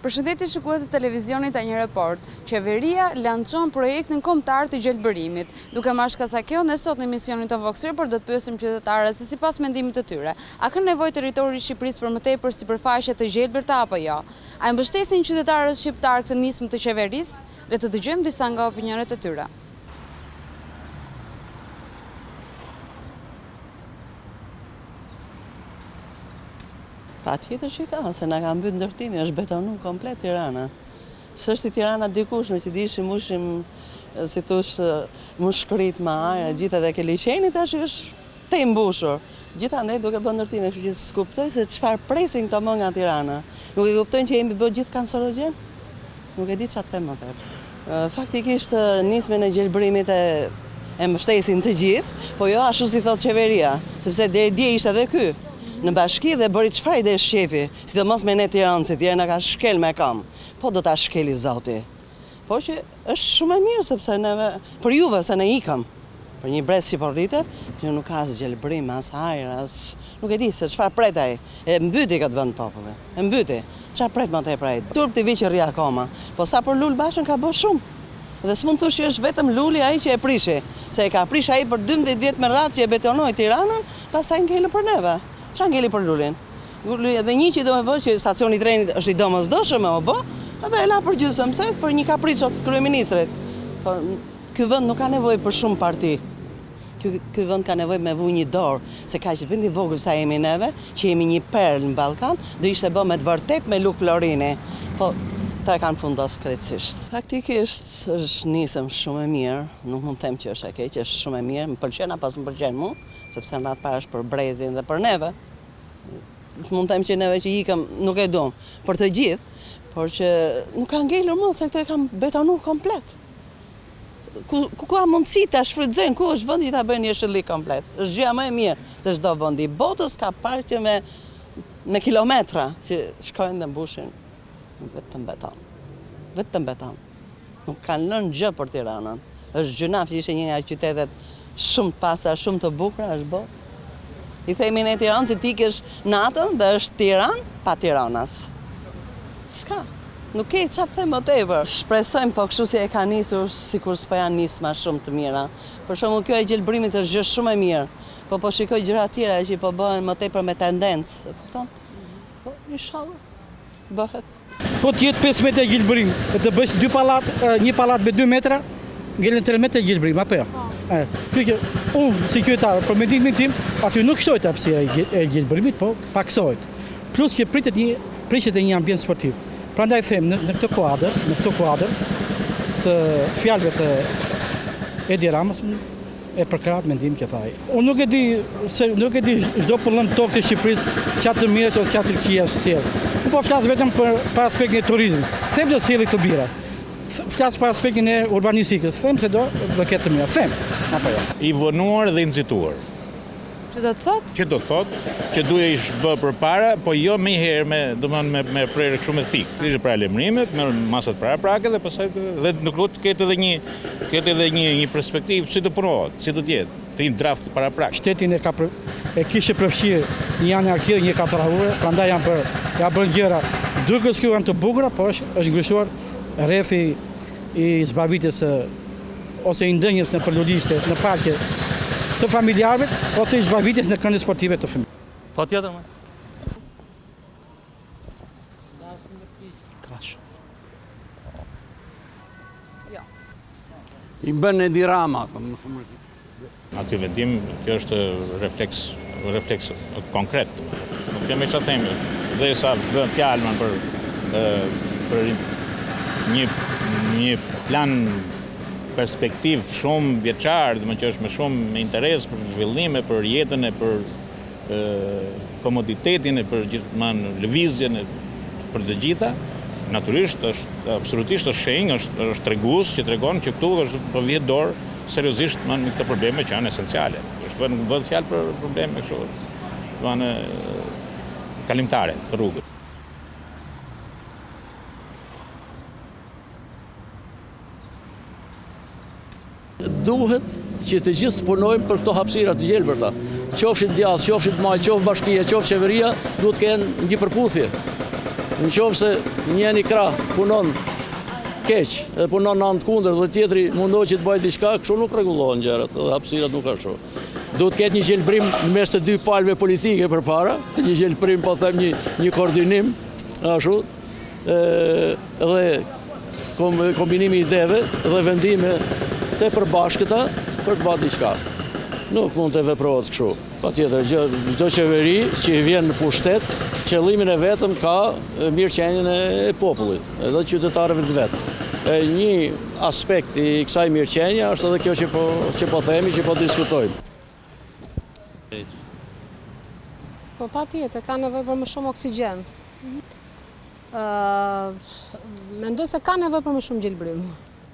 Përshëndetje shikues të televizionit A Një Report. Qeveria lançon projektin kombëtar të gjelbërimit. Duke marrë shkasa kjo, ne sot në emisionin tonë Vox Report do të pyesim qytetarët se sipas mendimit të tyre, a ka nevojë territori i Shqipërisë për më tepër sipërfaqe të gjelbërta apo jo? A e mbështesin qytetarët shqiptar këtë nismë të qeverisë? Le të dëgjojmë disa nga opinionet e tyre. Patjetër që ka, se na ka mbyt ndërtimi, është betonu komplet Tirana. S'është i Tirana dikush, me që dishim ushim, si thush, mushkërit me ajra, gjitha dhe ke liqenit, tash është te mbushur. Gjithandaj duke bërë ndërtime, kështu që s'kuptoj se çfarë presin këto më nga Tirana. Nuk e kuptojnë që jemi bërë gjithë kancerogen? Nuk e di çfarë them më tepër. Faktikisht nismen e gjelbërimit e mbështesin të gjithë, po jo ashtu si thot qeveria, sepse deri dje ishte edhe ky në bashki dhe bëri çfarë ide shefi, sidomos me ne tirancët, tjerë na ka shkel me kam, po do ta shkeli zoti. Po që është shumë e mirë sepse neve, për juve se ne ikëm, për një brez si po rritet, që nuk ka as gjelbërim, as ajër, nuk e di se çfarë pret ai. E mbyti këtë vend populli, e mbyti. Çfarë pret më tepër ai? Turp ti vi që rri akoma, po sa për lul bashën ka bërë shumë. Dhe s'mund thosh që është vetëm luli ai që e prishi, se e ka prish ai për 12 vjet me radhë që e betonoi Tiranën, pastaj ngelë për neve. Çfarë ngeli për lulin? Edhe një që do me bëjë që stacioni i trenit është i domosdoshëm me bë, edhe e la për gjysmë, se për një kapriço të kryeministrit. Po ky vend nuk ka nevojë për shumë parti. Ky vend ka nevojë me vuj një dorë, se kaq vend i vogël sa jemi neve, që jemi një perlë në Ballkan, do ishte bë me të vërtet me Luk Florini. Po ta e kanë fundos krejtësisht. Faktikisht është nisëm shumë e mirë, nuk mund të them që është e keq, është shumë e mirë, më pëlqen apo s'm pëlqen mua, sepse në radhë parë është për brezin dhe për neve. Mund të them që neve që ikëm nuk e dum për të gjithë, por që nuk ka ngelur më, se këto e kam betonu komplet. Ku ka mundësi ta shfrytëzojnë, ku është vendi që ta bëjnë jeshillik komplet. Është gjëja më e mirë se çdo vend i botës ka parqe me kilometra që shkojnë dhe mbushin vetëm beton. Vetëm beton. Nuk kanë lënë gjë për Tiranën. Është gjynaf që ishte një nga qytetet shumë të pasta, shumë të bukura, është bë. I themi ne Tiranë që t'ikesh natën dhe është Tiranë pa Tiranas. S'ka. Nuk ke çfarë them më tepër. Shpresojmë po kështu si e ka nisur, sikur s'po janë nisma shumë të mira. Për shembull, kjo e gjelbërimit është gjë shumë e mirë. Po shikoj gjëra të tjera që po bëhen më tepër me tendencë, e kupton? Po inshallah bëhet. Po të jetë 5 metra gjelbërim, të bësh një pallat me 2 metra, ngelen 3 metra gjelbërim, apo jo? Kjo që unë si qytetar, për mendimin tim, aty nuk shtohet hapësira e gjelbërimit, po paksohet. Plus që prishet e një ambient sportiv. Prandaj them në këtë kuadër të fjalëve të Edi Ramës e përkrah mendim që tha ai. Unë nuk e di çdo pullën tokë të Shqipërisë çfarë të mirë ose çfarë të keqja sjell. Unë po flas vetëm për aspektin e turizmit. Them do sjelli këto bira. Flas për aspektin e urbanistikës, them se do ketë të mirë, them, apo jo. I vënuar dhe i nxituar. Që do të thotë? Që do të thotë që duhej ish bë përpara, po jo më herë me prerë kështu me thik. Ishte para lajmërimit, me masat paraprake dhe pastaj dhe nuk do të ketë edhe një perspektivë si të punohet, si do të jetë, të një draft paraprak. Shtetin e kishte përfshirë një anarki, një katërorë, prandaj janë bërë gjëra duke shkuar të bukura, po është ngushuar rrethi i zbavitjes ose i ndënjes në përlulishte, në parqe të familjarëve, ose i zbavitjes në kënde sportive të fëmijëve. Po tjetër më? Ka shumë. Jo. I bën Edi Rama. A ky vendim, kjo është refleks konkret. Nuk kemi çfarë themi. Dhe sa bën fjalë për një plan perspektiv shumë vjeçar, që është me shumë interes për zhvillime, për jetën e për komoditetin e për gjithmonë lëvizjen për të gjitha. Natyrisht është absolutisht është shenjë, është tregues që tregon që këtu është po vjet dorë seriozisht me këto probleme që janë esenciale. Është nuk bëhet fjalë për probleme kështu, domethënë kalimtare të rrugës. Duhet që të gjithë punojmë për këto hapësira të gjelbërta. Qofshin djathtë, qofshin maj, qoftë bashkia, qoftë qeveria, duhet të kenë një përputhje. Në qoftë se njëri krah punon keq, edhe punon në anë të kundër dhe tjetri mundohet që të bëjë diçka, kështu nuk rregullohen gjërat, edhe hapësirat nuk ashtu. Duhet të ketë një gjelbrim në mes të dy palëve politike përpara, një gjelbrim, po them një koordinim, ashtu, dhe kombinimi ideve dhe vendime të përbashkëta për të bërë diçka. Nuk mund të veprohet kështu. Patjetër, çdo qeveri që vjen në pushtet, qëllimin e vetëm ka mirëqenien e popullit, edhe qytetarëve të vet. Një aspekt i kësaj mirëqenie është edhe kjo që po themi, që po diskutojmë. Po patjetër, ka nevojë për më shumë oksigjen. Mendoj se ka nevojë për më shumë gjelbrim.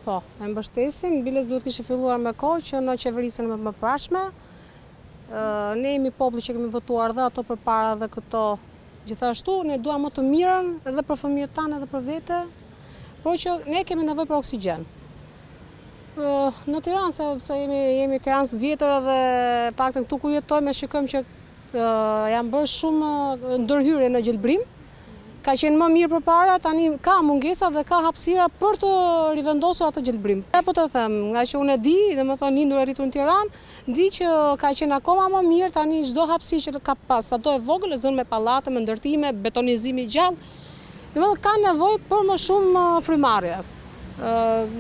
Po, e mbështesim, biles duhet kishte filluar me kohë që në qeverisjen më parashme. Ne jemi populli që kemi votuar dhe ato përpara dhe këto. Gjithashtu, ne duam më të mirën edhe për fëmijët tanë edhe për vete, por që ne kemi nevojë për oksigjen. Në Tiranë, sepse jemi Tiranës të vjetër dhe paktën këtu ku jetojmë, shikojmë që janë bërë shumë ndërhyrje në gjelbrim. Ka qenë më mirë përpara, tani ka mungesa dhe ka hapësira për të rivendosur atë gjelbrim. Po të them, nga që unë e di, dhe më thonë lindur e rritur në Tiranë, di që ka qenë akoma më mirë, tani çdo hapësirë që ka pas, ato e vogël, zënë me pallate, me ndërtime, betonizimi gjallë, domethënë ka nevojë për më shumë frymarrje.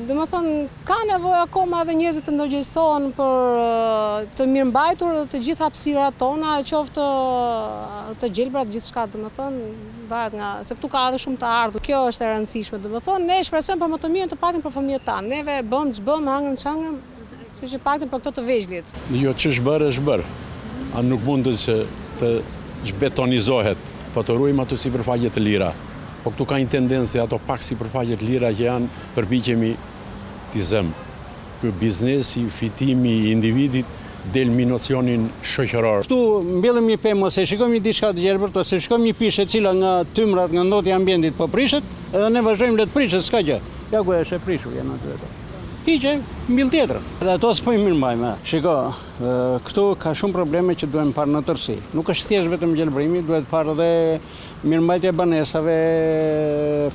Domethënë ka nevojë akoma edhe njerëzit të ndërgjegjësohen për të mirëmbajtur dhe të gjithë hapësirat tona, qoftë të gjelbra, të gjithçka, domethënë varet nga se këtu ka edhe shumë të ardhur. Kjo është e rëndësishme, domethënë ne shpresojmë për më të mirën të patin për fëmijët tanë. Neve bëjmë ç'bëjmë, hangëm ç'hangëm, kështu që patin për këto të vegjëlit. Jo, ç'është bërë, është bërë. A nuk mundet që të zbetonizohet, po të ruajmë ato sipërfaqe të lira. Po këtu ka një tendencë ato pak sipërfaqe të lira që janë përpiqemi t'i zëmë. Ky biznesi, fitimi i individit del mi nocionin shoqëror. Këtu mbjellim një pemë ose shikojmë një diçka të gjelbërt ose shikojmë një pishë e cila nga tymrat, nga ndotja e ambientit po prishet, edhe ne vazhdojmë le të prishet, s'ka gjë. Ja ku është e prishur janë aty ato. Hiqe, mbill tjetër. Dhe ato s'po i mirëmbajmë. Shiko, këtu ka shumë probleme që duhen parë në tërësi. Nuk është thjesht vetëm gjelbrimi, duhet parë edhe mirëmbajtja e banesave,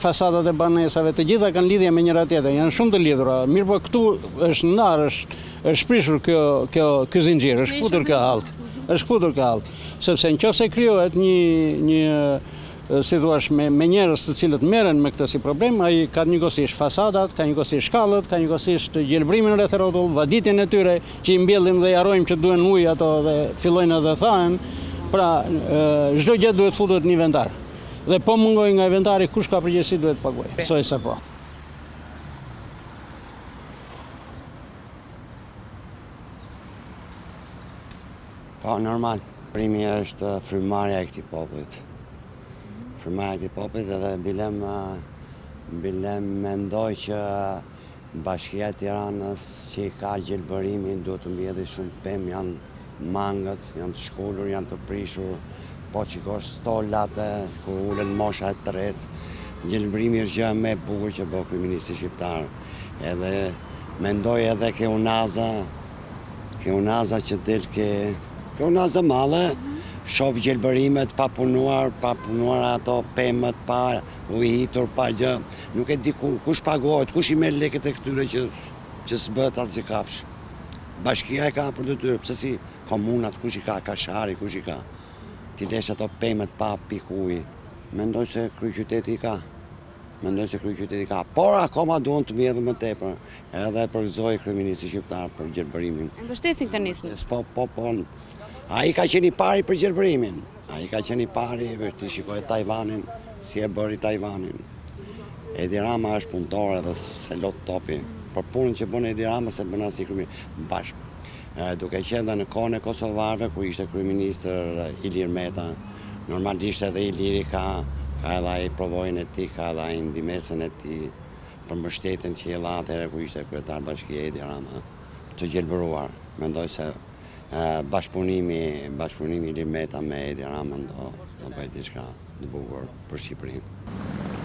fasadat e banesave, të gjitha kanë lidhje me njëra tjetrën, janë shumë të lidhura. Mirë, po këtu është ndarë, është prishur ky zinxhir, është shkutur kjo hallë. Është shkutur kjo hallë, sepse nëse krijohet një si thuash me njerëz të cilët merren me këtë si problem, ai ka njëkohësisht fasadat, ka njëkohësisht shkallët, ka njëkohësisht gjelbrimin rreth rrotull, vaditjen e tyre që i mbjellim dhe i harrojmë që duhen ujë ato dhe fillojnë edhe thahen. Pra, çdo gjë duhet futur në inventar. Dhe po mungoj nga inventari kush ka përgjegjësi duhet paguaj. Besoj se po. Po, normal. Primi është frymarrja e këtij popullit. Frymarrja e këtij popullit edhe bilem mendoj që Bashkia e Tiranës që i ka gjelbërimin duhet të mbjellë shumë pemë, janë mangët, janë të shkollur, janë të prishur, po qikosh stolat ku ulen mosha e tretë. Gjelbërimi është gjë më e bukur që bë kryeministri shqiptar. Edhe mendoj edhe ke unaza që del ke unaza madhe, shoh gjelbërimet pa punuar ato pemët, pa uhitur, pa gjë. Nuk e di kush pagohet, kush i merr lekët e këtyre që s'bëhet asgjë kafsh. Bashkia e ka për detyrë, pse si komunat, kush i ka, kashari, kush i ka. Ti lesh ato pemët pa pikë uji. Mendoj se kryeqyteti i ka. Por akoma duhen të mbjellin më tepër. Edhe përgëzoj kryeministri shqiptar për gjelbërimin. E mbështesin këtë nismë. Po. Ai ka qenë i pari për gjelbërimin. Ai ka qenë i pari, ti shikoj Tajvanin, si e bëri Tajvanin. Edi Rama është punëtor edhe se lot topi. Për punën që bën Edi Rama se bën asnjë kryeminist bashkë. Duke qenë dhe në kohën e kosovarëve ku ishte kryeministër Ilir Meta, normalisht edhe Iliri ka edhe ai provojën e tij, ka edhe ai ndihmesën e tij për mbështetjen që jella atëherë ku ishte kryetar bashkia Edi Rama. Të gjelbëruar, mendoj se bashkëpunimi Ilir Meta me Edi Rama do bëjë diçka të bukur për Shqipërinë.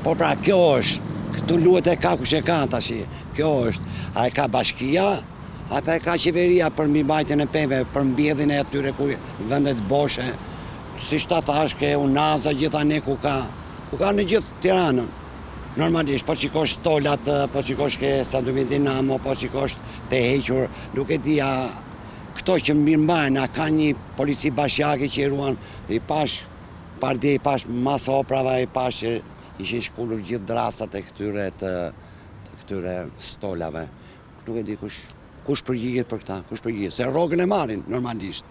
Po pra, kjo është, këtu luhet e ka kush e ka tash. Kjo është, a e ka bashkia, apo e ka qeveria për mbajtjen e pemëve, për mbjedhjen e atyre ku vendet boshe. Siç ta thash, ke unaza gjithanë ku ka ku ka në gjithë Tiranën. Normalisht, po qikosh stolat, po qikosh ke stadiumin Dinamo, po qikosh të hequr, nuk e dia këto që mirëmbajnë, a ka një polici bashkjake që i ruan, i pash, pardje i pash mas oprave, i pash që ishin shkullur gjithë drastat e këtyre stolave. Nuk e di kush përgjigjet për këta, kush përgjigjet, se rrogën e marrin, normalisht.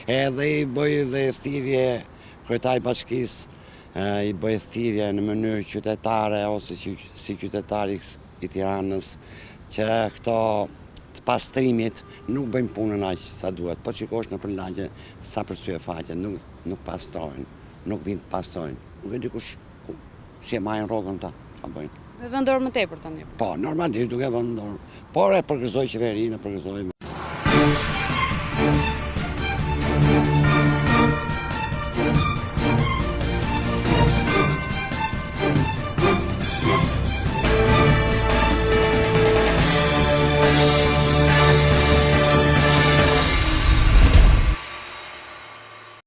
Edhe i bëj dhe thirrje kryetari bashkisë, i bëj thirrje në mënyrë qytetare ose si qytetari i Tiranës që këto të pastrimit nuk bëjmë punën aq sa duhet. Po qikosh në përlagje sa përsye faqe, nuk pastrojnë, nuk vinë të pastrojnë. Nuk e di kush si e majnë rrogën ta, ç'a bëjnë. Dhe vendorë më tepër tani. Po, normalisht duke vendorë. Por e përgëzoj qeverinë, përgëzoj